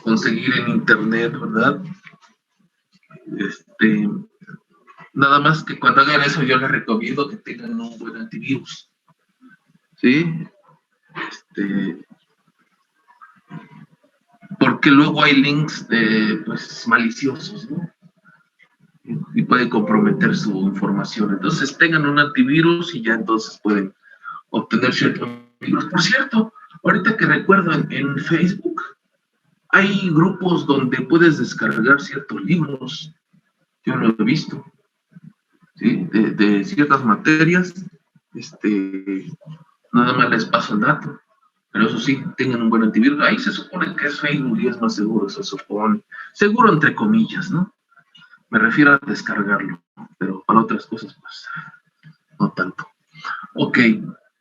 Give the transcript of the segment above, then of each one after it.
conseguir en internet, ¿verdad? Nada más que cuando hagan eso yo les recomiendo que tengan un buen antivirus, ¿sí? Porque luego hay links pues maliciosos, ¿no? Y puede comprometer su información. Entonces tengan un antivirus y ya entonces pueden obtener ciertos libros. Por cierto, ahorita que recuerdo en Facebook hay grupos donde puedes descargar ciertos libros. Yo lo he visto, ¿sí? De ciertas materias. Nada más les paso el dato. Pero eso sí, tengan un buen antivirus. Ahí se supone que es Facebook y es más seguro, se supone. Seguro entre comillas, ¿no? Me refiero a descargarlo, pero para otras cosas, pues, no tanto. Ok,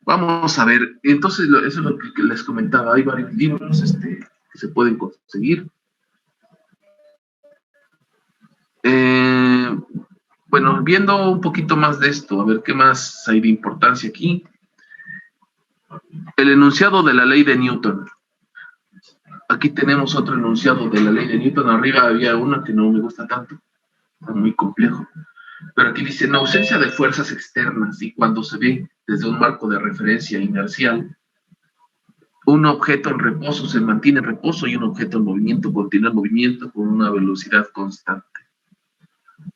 vamos a ver. Entonces, eso es lo que les comentaba. Hay varios libros que se pueden conseguir. Bueno, viendo un poquito más de esto, a ver qué más hay de importancia aquí. El enunciado de la ley de Newton. Aquí tenemos otro enunciado de la ley de Newton. Arriba había uno que no me gusta tanto. Está muy complejo. Pero aquí dice, en ausencia de fuerzas externas y cuando se ve desde un marco de referencia inercial, un objeto en reposo se mantiene en reposo y un objeto en movimiento continúa en movimiento con una velocidad constante.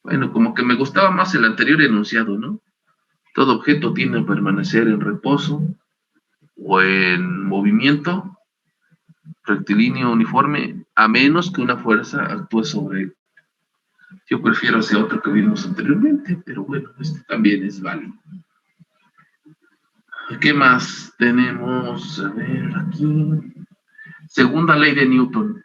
Bueno, como que me gustaba más el anterior enunciado, ¿no? Todo objeto tiende a permanecer en reposo o en movimiento rectilíneo uniforme, a menos que una fuerza actúe sobre él. Yo prefiero ese otro que vimos anteriormente, pero bueno, este también es válido. ¿Qué más tenemos? A ver, aquí. Segunda ley de Newton.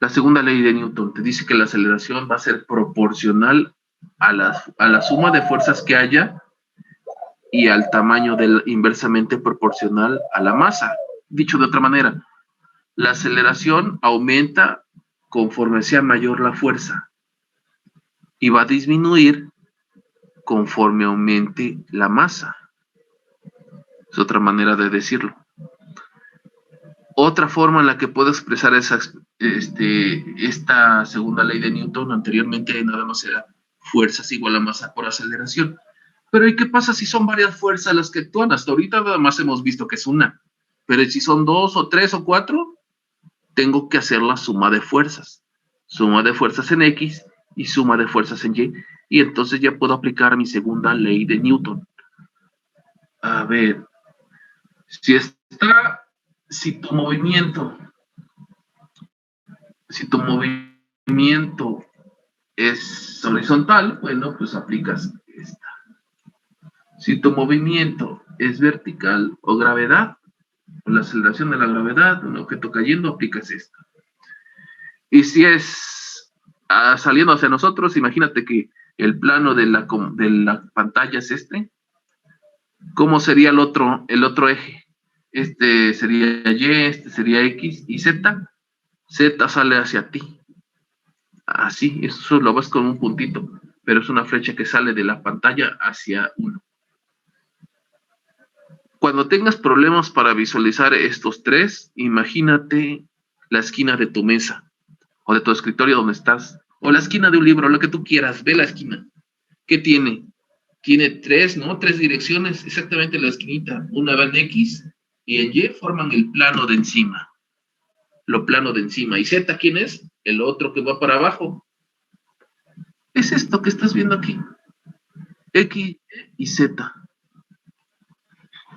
La segunda ley de Newton te dice que la aceleración va a ser proporcional a la suma de fuerzas que haya y al tamaño inversamente proporcional a la masa. Dicho de otra manera, la aceleración aumenta conforme sea mayor la fuerza y va a disminuir conforme aumente la masa. Es otra manera de decirlo. Otra forma en la que puedo expresar esta segunda ley de Newton, anteriormente nada más era fuerzas igual a masa por aceleración. Pero ¿y qué pasa si son varias fuerzas las que actúan? Hasta ahorita nada más hemos visto que es una. Pero si son 2 o 3 o 4, tengo que hacer la suma de fuerzas. Suma de fuerzas en X y suma de fuerzas en Y. Y entonces ya puedo aplicar mi segunda ley de Newton. A ver, si tu movimiento es horizontal, bueno, pues aplicas esta. Si tu movimiento es vertical o gravedad, o la aceleración de la gravedad, un objeto cayendo, aplicas esta. Y si es saliendo hacia nosotros, imagínate que el plano de la pantalla es este. ¿Cómo sería el otro eje? Este sería Y, este sería X y Z. Z sale hacia ti. Así, eso lo ves con un puntito, pero es una flecha que sale de la pantalla hacia uno. Cuando tengas problemas para visualizar estos tres, imagínate la esquina de tu mesa o de tu escritorio donde estás, o la esquina de un libro, lo que tú quieras, ve la esquina. ¿Qué tiene? Tiene tres, ¿no? Tres direcciones, exactamente la esquinita. Una va en X y en Y forman el plano de encima. Lo plano de encima. ¿Y Z quién es? El otro que va para abajo. Es esto que estás viendo aquí. X y Z.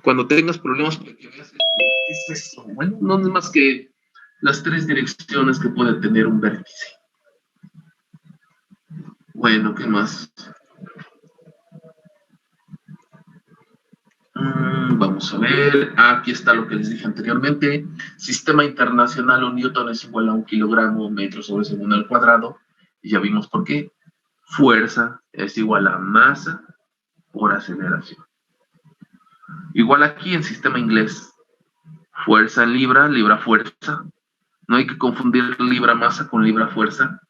Cuando tengas problemas para que veas, ¿qué es eso? Bueno, no es más que las tres direcciones que puede tener un vértice. Bueno, ¿qué más? Vamos a ver, aquí está lo que les dije anteriormente. Sistema internacional, un newton es igual a 1 kilogramo metro sobre segundo al cuadrado. Y ya vimos por qué. Fuerza es igual a masa por aceleración. Igual aquí en sistema inglés. Fuerza en libra, libra fuerza. No hay que confundir libra masa con libra fuerza.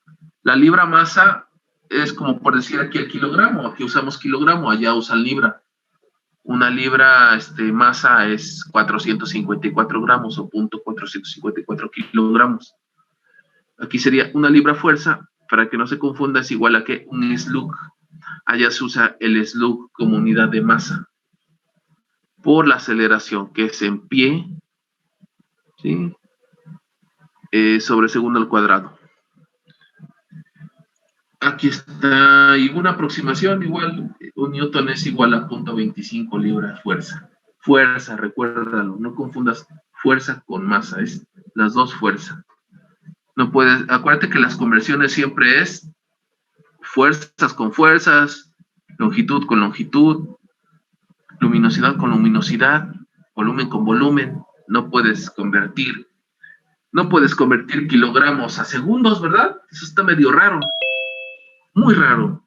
La libra masa es como por decir aquí el kilogramo. Aquí usamos kilogramo, allá usan libra. Una libra masa es 454 gramos o 0.454 kilogramos. Aquí sería una libra fuerza, para que no se confunda, es igual a que un slug. Allá se usa el slug como unidad de masa por la aceleración, que es en pie, ¿sí? Sobre segundo al cuadrado. Aquí está, y una aproximación igual, un newton es igual a 0.25 libras fuerza. Fuerza, recuérdalo, no confundas fuerza con masa, es las dos fuerzas. No puedes, acuérdate que las conversiones siempre es fuerzas con fuerzas, longitud con longitud, luminosidad con luminosidad, volumen con volumen. No puedes convertir kilogramos a segundos, ¿verdad? Eso está medio raro, muy raro.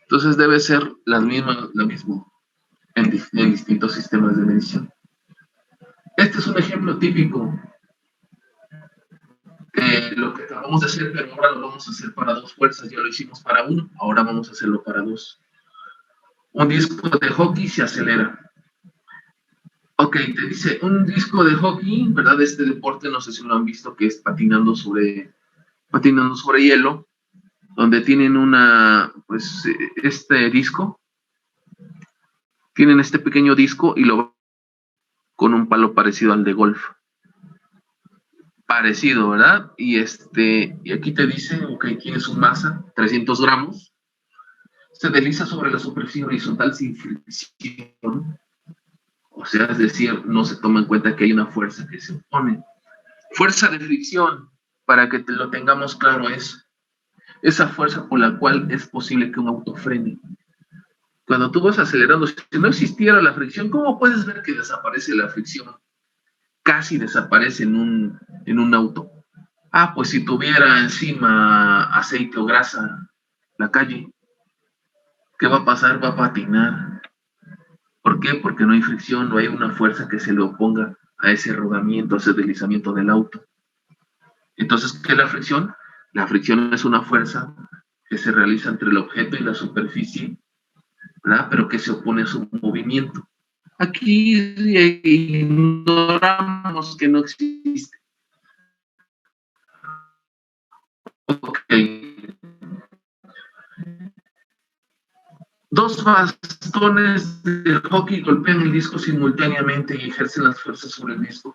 Entonces debe ser lo mismo en distintos sistemas de medición. Este es un ejemplo típico de lo que acabamos de hacer, pero ahora lo vamos a hacer para dos fuerzas. Ya lo hicimos para uno, ahora vamos a hacerlo para dos. Un disco de hockey se acelera. Ok, te dice un disco de hockey, ¿verdad? Este deporte, no sé si lo han visto, que es patinando sobre hielo, donde tienen este disco, tienen este pequeño disco y lo con un palo parecido al de golf. Parecido, ¿verdad? Y aquí te dice, ok, tiene su masa, 300 gramos, se desliza sobre la superficie horizontal sin fricción, o sea, es decir, no se toma en cuenta que hay una fuerza que se opone. Fuerza de fricción, para que lo tengamos claro, es esa fuerza por la cual es posible que un auto frene. Cuando tú vas acelerando, si no existiera la fricción, ¿cómo puedes ver que desaparece la fricción? Casi desaparece en un auto. Ah, pues si tuviera encima aceite o grasa la calle, ¿qué va a pasar? Va a patinar. ¿Por qué? Porque no hay fricción, no hay una fuerza que se le oponga a ese rodamiento, a ese deslizamiento del auto. Entonces, ¿qué es la fricción? La fricción es una fuerza que se realiza entre el objeto y la superficie, ¿verdad? Pero que se opone a su movimiento. Aquí ignoramos que no existe. Ok. Dos bastones de hockey golpean el disco simultáneamente y ejercen las fuerzas sobre el disco.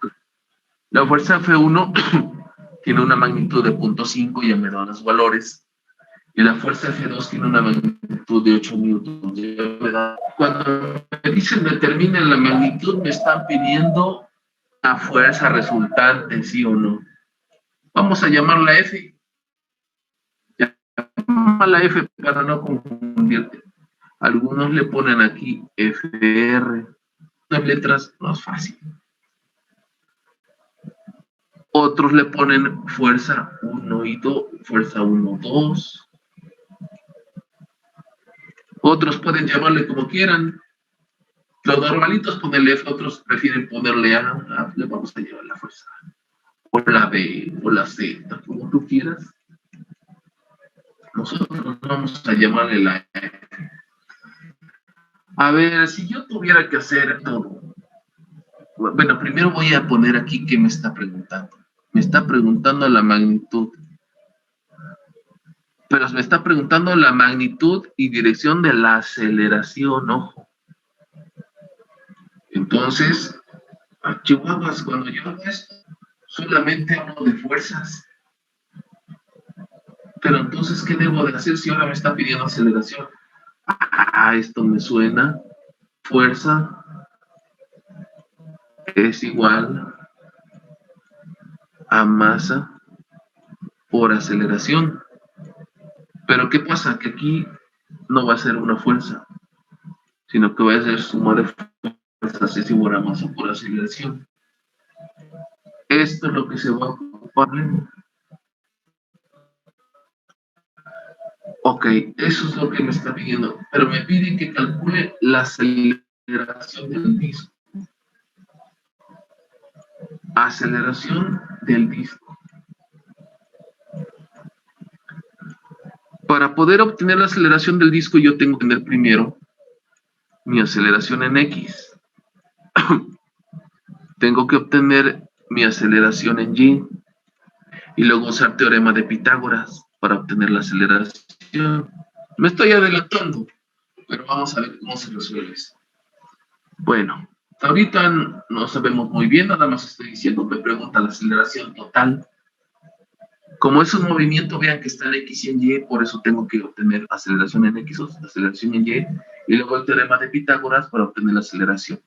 La fuerza F1 tiene una magnitud de 0.5, ya me dan los valores, y la fuerza F2 tiene una magnitud de 8 newtons. Cuando me dicen determinen la magnitud, me están pidiendo la fuerza resultante, sí o no. Vamos a llamarla F. Llámala F para no confundirte. Algunos le ponen aquí FR. Las letras no es fácil. Otros le ponen fuerza 1 y 2, fuerza 1, 2. Otros pueden llamarle como quieran. Los normalitos ponen F, otros prefieren ponerle A. Le vamos a llevar la fuerza. O la B, o la Z, como tú quieras. Nosotros vamos a llamarle la F. A ver, si yo tuviera que hacer todo. Bueno, primero voy a poner aquí qué me está preguntando. Me está preguntando la magnitud. Pero me está preguntando la magnitud y dirección de la aceleración, ojo. Entonces, a Chihuahuas, cuando yo hago esto, solamente hablo de fuerzas. Pero entonces, ¿qué debo de hacer si ahora me está pidiendo aceleración? Esto me suena. Fuerza es igual a masa por aceleración. Pero ¿qué pasa? Que aquí no va a ser una fuerza, sino que va a ser suma de fuerzas es igual a masa por aceleración. Esto es lo que se va a ocupar. Ok, eso es lo que me está pidiendo, pero me pide que calcule la aceleración del disco. Aceleración del disco. Para poder obtener la aceleración del disco, yo tengo que tener primero mi aceleración en X. Tengo que obtener mi aceleración en Y. y luego usar teorema de Pitágoras para obtener la aceleración. Me estoy adelantando, pero vamos a ver cómo se resuelve eso. Bueno, ahorita no sabemos muy bien, nada más estoy diciendo, me pregunta la aceleración total. Como es un movimiento, vean que está en X y en Y, por eso tengo que obtener aceleración en X o aceleración en Y luego el teorema de Pitágoras para obtener la aceleración.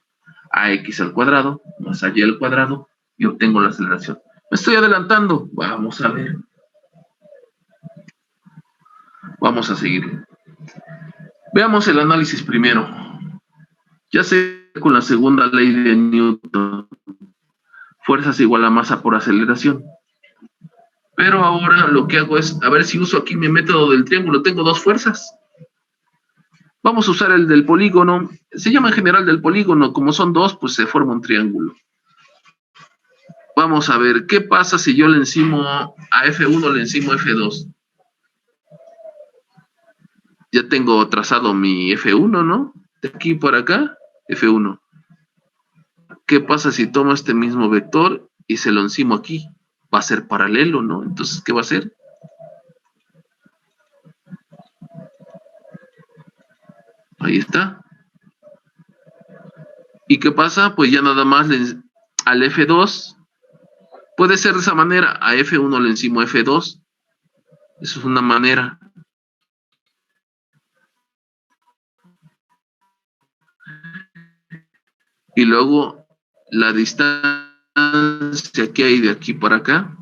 AX al cuadrado más AY al cuadrado y obtengo la aceleración. Me estoy adelantando, vamos a ver. Vamos a seguir. Veamos el análisis primero. Ya sé con la segunda ley de Newton, fuerzas igual a masa por aceleración. Pero ahora lo que hago es, a ver si uso aquí mi método del triángulo. Tengo dos fuerzas. Vamos a usar el del polígono. Se llama en general del polígono. Como son dos, pues se forma un triángulo. Vamos a ver, ¿qué pasa si yo le encimo a F1, le encimo a F2? Ya tengo trazado mi F1, ¿no? De aquí para acá, F1. ¿Qué pasa si tomo este mismo vector y se lo encimo aquí? Va a ser paralelo, ¿no? Entonces, ¿qué va a hacer? Ahí está. ¿Y qué pasa? Pues ya nada más al F2, puede ser de esa manera, a F1 le encimo F2. Eso es una manera. Y luego la distancia que hay de aquí para acá.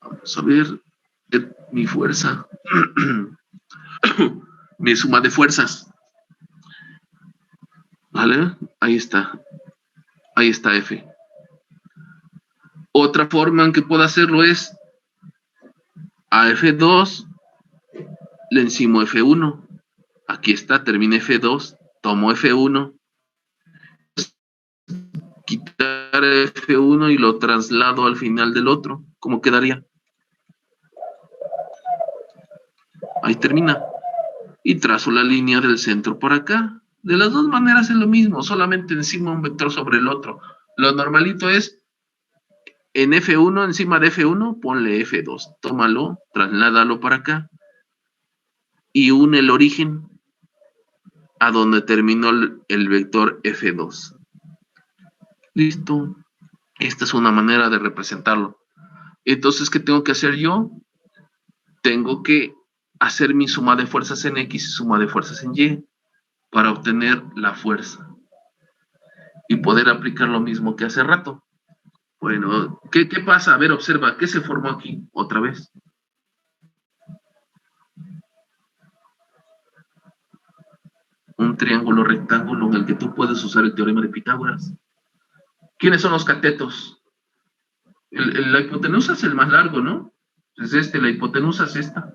Vamos a ver mi fuerza. Mi suma de fuerzas. ¿Vale? Ahí está. Ahí está F. Otra forma en que puedo hacerlo es a F2 le encimo F1. Aquí está, termina F2, tomo F1, quitar F1 y lo traslado al final del otro. ¿Cómo quedaría? Ahí termina. Y trazo la línea del centro por acá. De las dos maneras es lo mismo, solamente encima un vector sobre el otro. Lo normalito es en F1, encima de F1, ponle F2. Tómalo, trasládalo para acá y une el origen a donde terminó el vector F2. Listo. Esta es una manera de representarlo. Entonces, ¿qué tengo que hacer yo? Tengo que hacer mi suma de fuerzas en X y suma de fuerzas en Y para obtener la fuerza y poder aplicar lo mismo que hace rato. Bueno, ¿qué pasa? A ver, observa, ¿qué se formó aquí otra vez? Un triángulo rectángulo en el que tú puedes usar el teorema de Pitágoras. ¿Quiénes son los catetos? La hipotenusa es el más largo, ¿no? Es la hipotenusa es esta.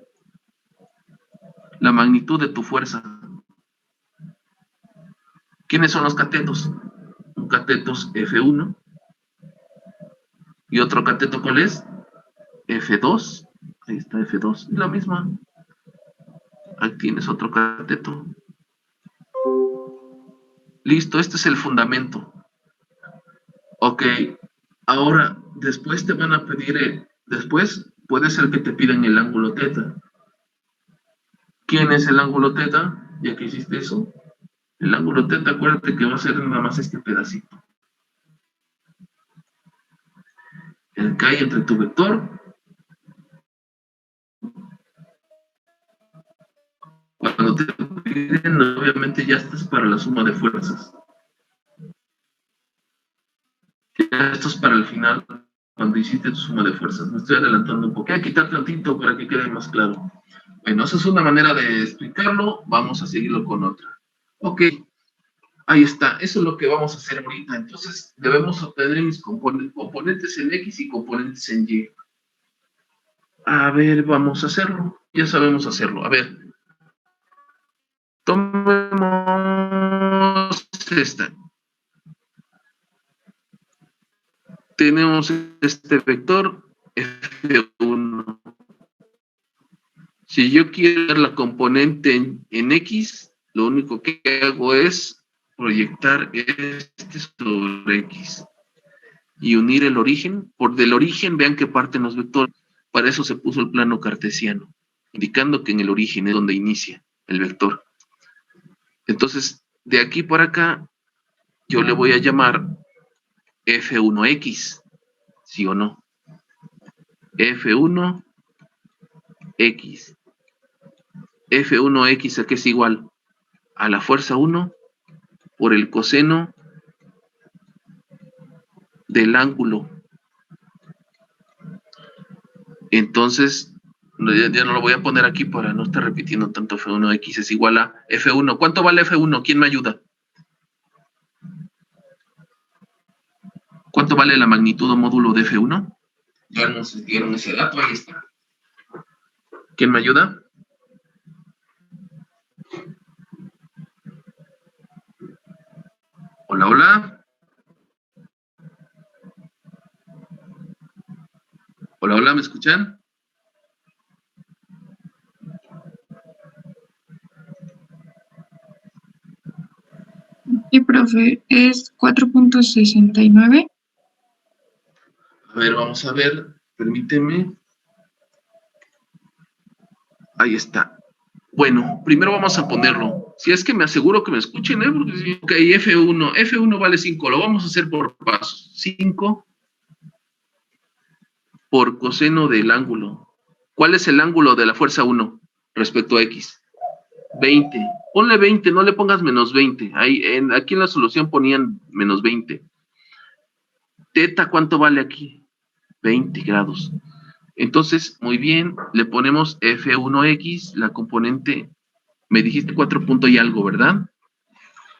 La magnitud de tu fuerza. ¿Quiénes son los catetos? Un cateto es F1. ¿Y otro cateto cuál es? F2. Ahí está F2. Es la misma. Aquí tienes otro cateto. Listo, este es el fundamento. Ok. Ahora, después te van a pedir, después puede ser que te pidan el ángulo teta. ¿Quién es el ángulo teta? Ya que hiciste eso. El ángulo teta, acuérdate que va a ser nada más este pedacito. El que hay entre tu vector. Cuando te piden, obviamente ya estás para la suma de fuerzas. Ya esto es para el final, cuando hiciste tu suma de fuerzas. Me estoy adelantando un poco. Voy a quitar tantito para que quede más claro. Bueno, esa es una manera de explicarlo. Vamos a seguirlo con otra. Ok, ahí está. Eso es lo que vamos a hacer ahorita. Entonces, debemos obtener mis componentes en X y componentes en Y. A ver, vamos a hacerlo. Ya sabemos hacerlo. A ver. Tomemos esta. Tenemos este vector F1. Si yo quiero ver la componente en X, lo único que hago es proyectar este sobre X. y unir el origen. Por del origen, vean que parten los vectores. Para eso se puso el plano cartesiano, indicando que en el origen es donde inicia el vector. Entonces, de aquí para acá, yo le voy a llamar F1X, ¿sí o no? F1X. F1X, ¿a qué es igual? A la fuerza 1 por el coseno del ángulo. Entonces, ya no lo voy a poner aquí para no estar repitiendo tanto. F1X es igual a F1. ¿Cuánto vale F1? ¿Quién me ayuda? ¿Cuánto vale la magnitud o módulo de F1? Ya nos dieron ese dato, ahí está. ¿Quién me ayuda? Hola, hola. Hola, hola, ¿me escuchan? Sí, profe, es 4.69. A ver, vamos a ver. Permíteme. Ahí está. Bueno, primero vamos a ponerlo. Si es que me aseguro que me escuchen, ¿eh? Porque sí. Ok, F1. F1 vale 5. Lo vamos a hacer por pasos. 5 por coseno del ángulo. ¿Cuál es el ángulo de la fuerza 1 respecto a X? 20. Ponle 20, no le pongas menos 20. Ahí, aquí en la solución ponían menos 20. Teta, ¿cuánto vale aquí? 20 grados. Entonces, muy bien, le ponemos F1X, la componente, me dijiste 4 puntos y algo, ¿verdad?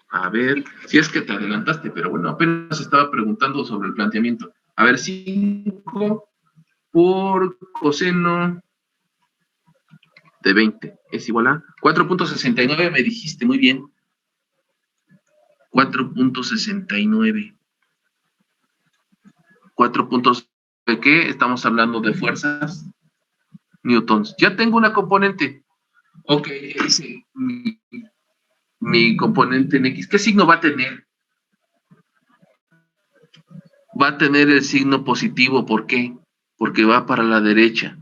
A ver, si es que te adelantaste, pero bueno, apenas estaba preguntando sobre el planteamiento. A ver, 5 por coseno de 20 es igual a 4.69, me dijiste, muy bien. 4.69. 4 puntos de qué? Estamos hablando de fuerzas newtons. Ya tengo una componente. Ok, dice mi componente en X. ¿Qué signo va a tener? Va a tener el signo positivo. ¿Por qué? Porque va para la derecha.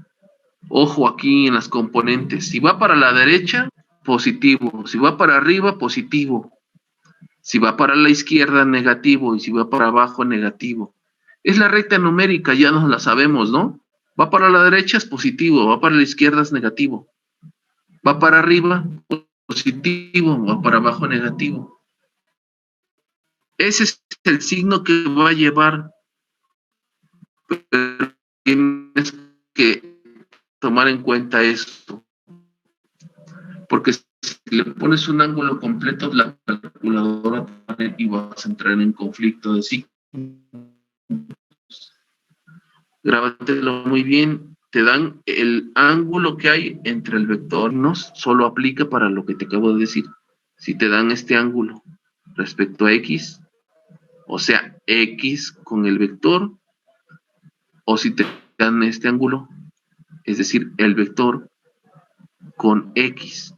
Ojo aquí en las componentes. Si va para la derecha, positivo. Si va para arriba, positivo. Si va para la izquierda, negativo. Y si va para abajo, negativo. Es la recta numérica, ya nos la sabemos, ¿no? Va para la derecha es positivo, va para la izquierda es negativo. Va para arriba, positivo, va para abajo, negativo. Ese es el signo que va a llevar. Pero tienes que tomar en cuenta esto. Porque si le pones un ángulo completo, la calculadora y vas a entrar en conflicto de signos. Grábatelo muy bien. Te dan el ángulo que hay entre el vector, no solo aplica para lo que te acabo de decir. Si te dan este ángulo respecto a X, o sea, X con el vector, o si te dan este ángulo, es decir, el vector con X.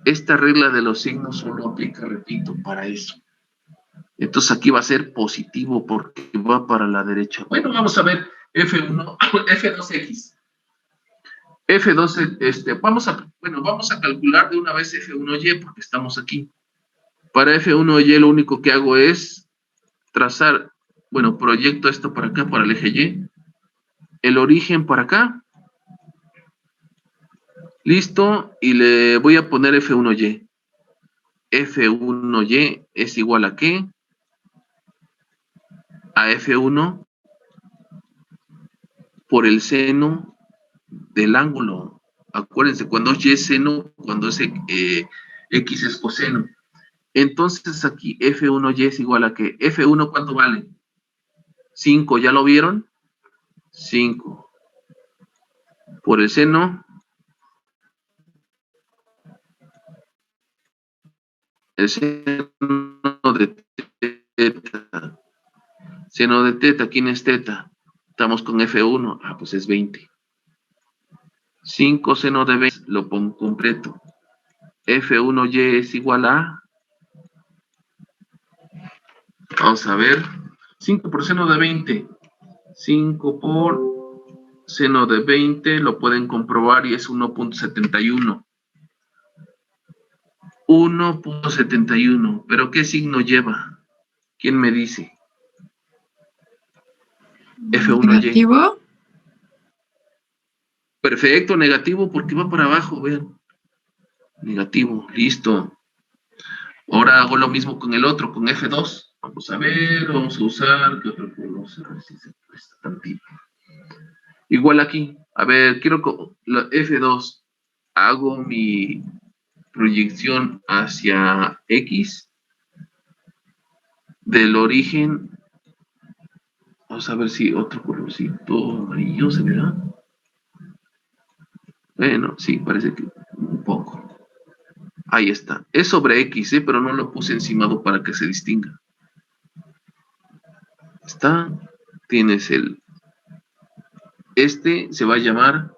Esta regla de los signos solo aplica, repito, para eso. Entonces aquí va a ser positivo porque va para la derecha. Bueno, vamos a ver F1, F2X. F2, vamos a calcular de una vez F1Y porque estamos aquí. Para F1Y lo único que hago es trazar, bueno, proyecto esto para acá, para el eje Y, el origen para acá, listo, y le voy a poner F1Y. F1Y es igual a ¿qué? A F1 por el seno del ángulo. Acuérdense, cuando es Y seno, cuando es X es coseno. Entonces aquí F1Y es igual a ¿qué? F1, ¿cuánto vale? 5, ¿ya lo vieron? 5 por el seno, el seno de teta. Seno de teta, ¿quién es teta? Estamos con F1, pues es 20. 5 seno de 20, lo pongo completo. F1Y es igual a, vamos a ver, 5 por seno de 20. 5 por seno de 20, lo pueden comprobar y es 1.71. 1.71. ¿Pero qué signo lleva? ¿Quién me dice? F1Y. Negativo. Perfecto, negativo porque va para abajo, vean. Negativo, listo. Ahora hago lo mismo con el otro, con F2. Vamos a ver, vamos a usar, ¿qué otro vamos a ver si se presta tantito? Igual aquí, a ver, quiero con la F2, hago mi proyección hacia X del origen. Vamos a ver si otro colorcito amarillo se verá. Bueno, sí, parece que un poco. Ahí está. Es sobre X, pero no lo puse encimado para que se distinga. Está. Tienes el... Este se va a llamar...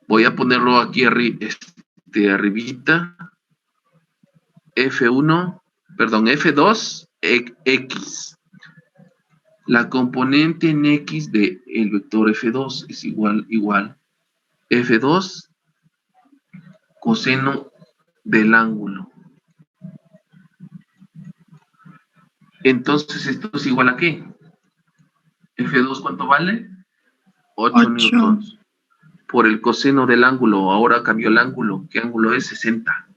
Voy a ponerlo aquí arribita. F1, perdón, F2, X. La componente en X del vector F2 es igual F2 coseno del ángulo. Entonces, ¿esto es igual a qué? F2, ¿cuánto vale? 8 newtons. Por el coseno del ángulo. Ahora cambió el ángulo. ¿Qué ángulo es? 60.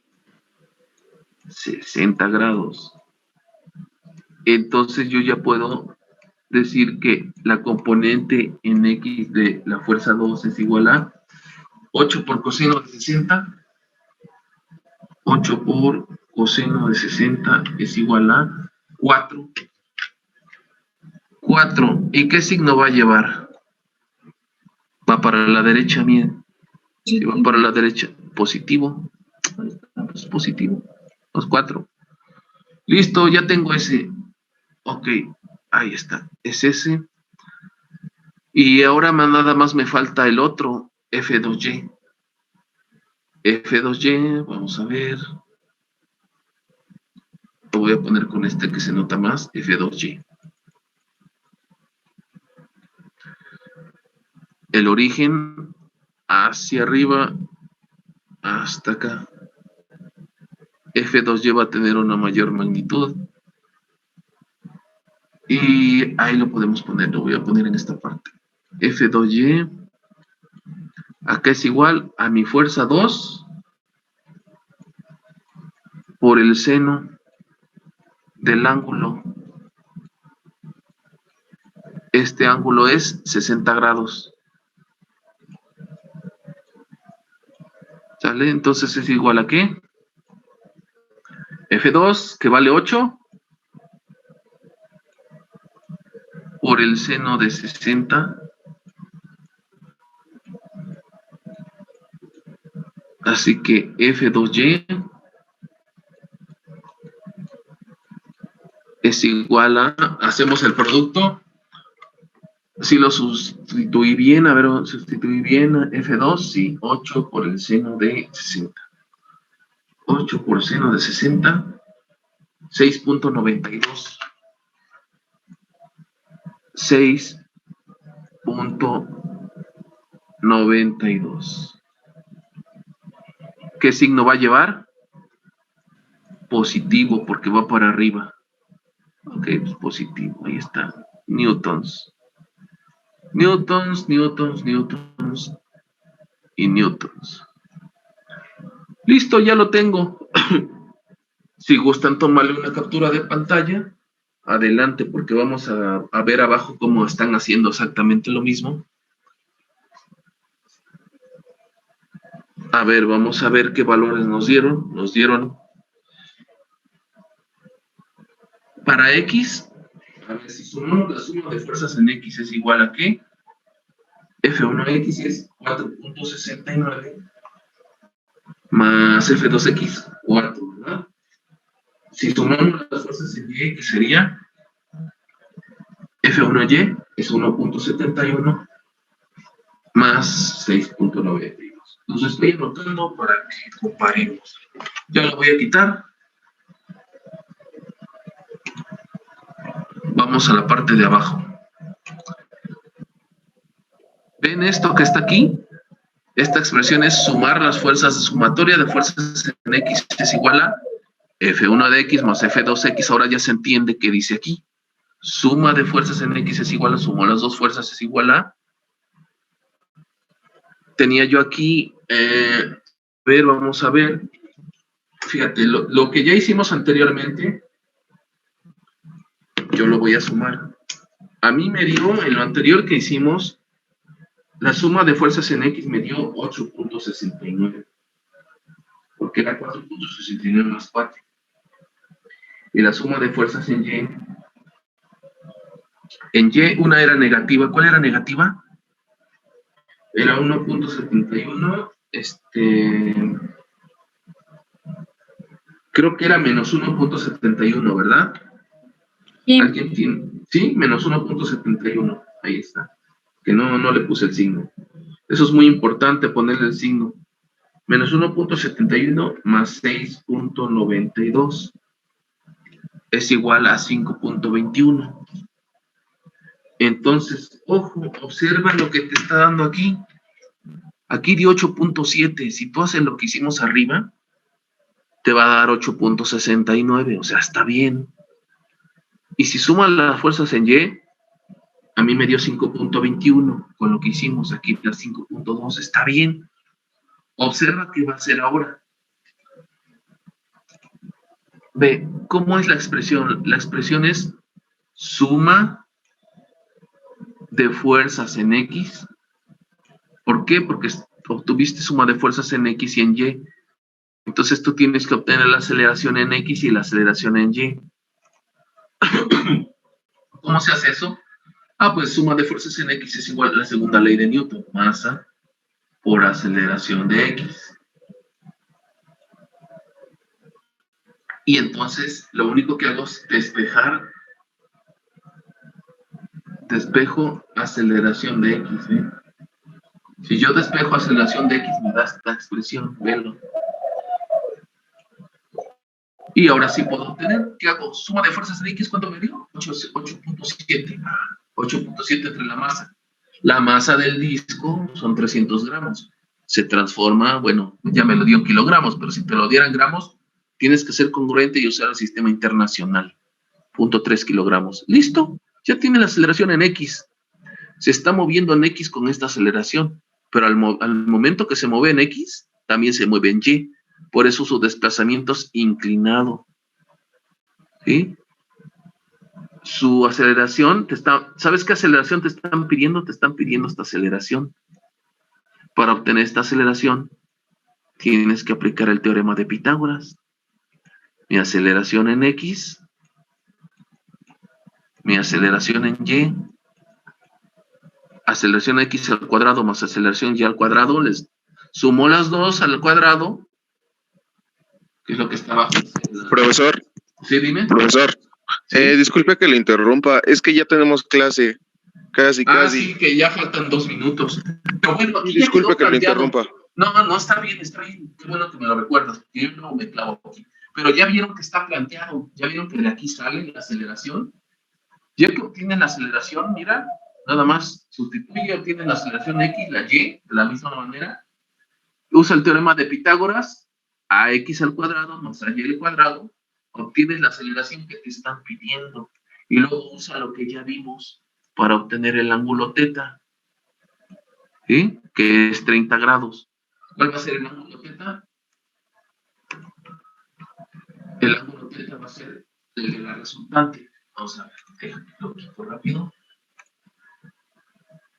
60 grados. Entonces yo ya puedo decir que la componente en X de la fuerza 2 es igual a 8 por coseno de 60. 8 por coseno de 60 es igual a 4. 4. ¿Y qué signo va a llevar? Va para la derecha, miren. Si va para la derecha, positivo. Es positivo. Los 4. Listo, ya tengo ese. Ok, ahí está. Es ese. Y ahora nada más me falta el otro, F2Y. F2Y, vamos a ver. Lo voy a poner con este que se nota más, F2Y. El origen hacia arriba hasta acá. F2Y va a tener una mayor magnitud. Y ahí lo podemos poner, lo voy a poner en esta parte. F2Y, acá es igual a mi fuerza 2 por el seno del ángulo. Este ángulo es 60 grados. ¿Sale? Entonces es igual a ¿qué? F2, que vale 8, por el seno de 60. Así que F2Y es igual a, hacemos el producto. Si lo sustituí bien, a ver, sustituí bien, F2, sí, 8 por el seno de 60. 8 por seno de 60, 6.92. 6.92. ¿Qué signo va a llevar? Positivo, porque va para arriba. Ok, pues positivo, ahí está. Newtons. Newtons, newtons, newtons y newtons. Listo, ya lo tengo. Si gustan tomarle una captura de pantalla, adelante, porque vamos a ver abajo cómo están haciendo exactamente lo mismo. A ver, vamos a ver qué valores nos dieron. Nos dieron para X. A ver, si sumamos la suma de fuerzas en X es igual a ¿qué? F1X es 4.69 más F2X, 4, ¿verdad? Si sumamos las fuerzas en Y, que sería F1Y, es 1.71 más 6.92. Los estoy anotando para que comparemos. Ya lo voy a quitar. Vamos Vamos a la parte de abajo. ¿Ven esto que está aquí? Esta expresión es sumar las fuerzas de sumatoria de fuerzas en X es igual a F1 de X más F2X. Ahora ya se entiende qué dice aquí. Suma de fuerzas en X es igual a, sumo las dos fuerzas es igual a. Tenía yo aquí, vamos a ver. Fíjate, lo que ya hicimos anteriormente, yo lo voy a sumar. A mí me dio, en lo anterior que hicimos, la suma de fuerzas en X me dio 8.69. Porque era 4.69 más 4. Y la suma de fuerzas en Y. En Y una era negativa. ¿Cuál era negativa? Era 1.71. Creo que era menos 1.71, ¿verdad? Sí. ¿Alguien tiene? Sí, menos 1.71. Ahí está. Que no le puse el signo. Eso es muy importante, ponerle el signo. Menos 1.71 más 6.92 es igual a 5.21. Entonces, ojo, observa lo que te está dando aquí. Aquí dio 8.7. Si tú haces lo que hicimos arriba, te va a dar 8.69. O sea, está bien. Y si sumas las fuerzas en Y, a mí me dio 5.21. Con lo que hicimos aquí, da 5.2. Está bien. Observa qué va a hacer ahora. Ve, ¿cómo es la expresión? La expresión es suma de fuerzas en X. ¿Por qué? Porque obtuviste suma de fuerzas en X y en Y. Entonces tú tienes que obtener la aceleración en X y la aceleración en Y. ¿Cómo se hace eso? Pues suma de fuerzas en X es igual a la segunda ley de Newton. Masa por aceleración de X. Y entonces lo único que hago es despejar. Despejo aceleración de X. Si yo despejo aceleración de X, me da esta expresión. Velo. Y ahora sí puedo obtener. ¿Qué hago? Suma de fuerzas en X, ¿cuánto me dio? 8.7. 8.7 entre la masa. La masa del disco son 300 gramos. Se transforma, bueno, ya me lo dio en kilogramos, pero si te lo dieran gramos, tienes que ser congruente y usar el sistema internacional. 0.3 kilogramos. ¿Listo? Ya tiene la aceleración en X. Se está moviendo en X con esta aceleración, pero al momento que se mueve en X, también se mueve en Y. Por eso su desplazamiento es inclinado. ¿Sí? Su aceleración ¿sabes qué aceleración te están pidiendo? Te están pidiendo esta aceleración. Para obtener esta aceleración, tienes que aplicar el teorema de Pitágoras. Mi aceleración en X, mi aceleración en Y, aceleración X al cuadrado más aceleración Y al cuadrado, les sumo las dos al cuadrado, que es lo que está abajo. Profesor. Sí, dime. Profesor. ¿Sí? Disculpe que le interrumpa, es que ya tenemos clase. Casi. Sí, que ya faltan 2 minutos. Pero bueno, aquí Disculpe que lo interrumpa. No, está bien. Qué bueno que me lo recuerdas, porque yo no me clavo aquí. Pero ya vieron que está planteado, ya vieron que de aquí sale la aceleración. Ya que obtienen la aceleración, mira, nada más sustituye, obtienen la aceleración X, la Y, de la misma manera. Usa el teorema de Pitágoras, ax al cuadrado más ay al cuadrado, obtienes la aceleración que te están pidiendo. Y luego usa lo que ya vimos para obtener el ángulo θ, ¿sí? Que es 30 grados. ¿Cuál va a ser el ángulo θ? El ángulo θ va a ser el de la resultante. Vamos a ver, déjame lo quito rápido.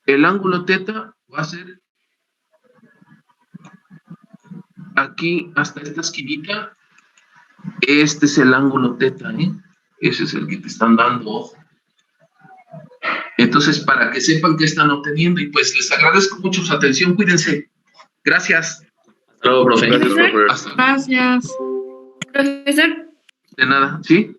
El ángulo θ va a ser aquí hasta esta esquinita. Este es el ángulo θ, ¿eh? Ese es el que te están dando, ojo. Entonces, para que sepan qué están obteniendo, y pues les agradezco mucho su atención, cuídense. Gracias. Hasta luego, profe. Gracias, profe. Hasta luego. Gracias. Profesor, De nada, ¿sí?